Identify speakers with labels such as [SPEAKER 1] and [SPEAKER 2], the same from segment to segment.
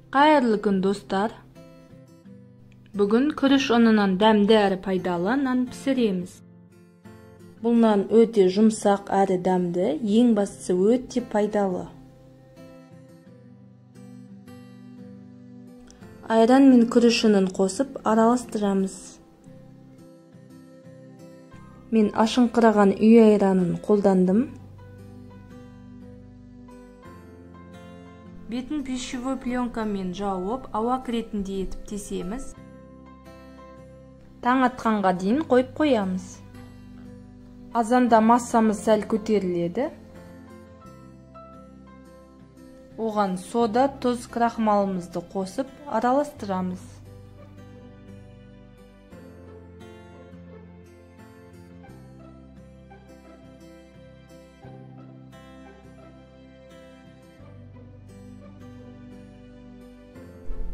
[SPEAKER 1] Кайырлы күн достар. Бүгүн күрүш онунан дәмдүү әрі пайдалы нан пісіреміз. Бұл нан өте жұмсақ әрі дәмді, ең бастысы өте пайдалы. Айран мен күріш ұнын қосып араластырамыз. Мен ашыңқыраған үй айранын қолдандым. Бетін пищевой пленкамен жауып, ауа кіретіндей етіп тесеміз. Таң атқанға дейін қойып қоямыз. Азанда массамыз сәл көтеріледі. Оған сода, тұз, крахмалымызды қосып араластырамыз.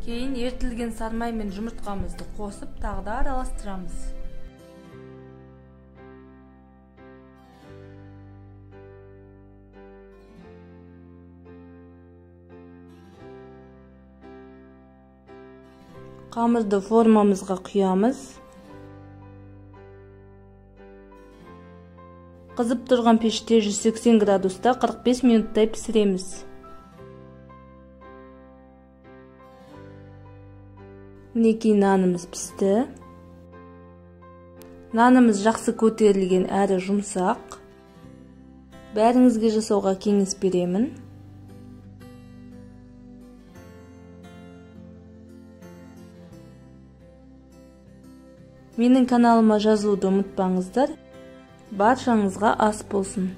[SPEAKER 1] Кейін ертілген сармай мен жұмыртқамызды қосып, тағы да араластырамыз. Қамырды формамызға құямыз. Қызып тұрған пеште 180 градуста 45 минуттай пісіреміз. Мінекей нанымыз пісті. Нанымыз жақсы көтерілген әрі жұмсақ. Бәріңізге жасауға кеңес беремін. Менің каналыма жазылуды ұмытпаңыздар. Баршаңызға ас болсын.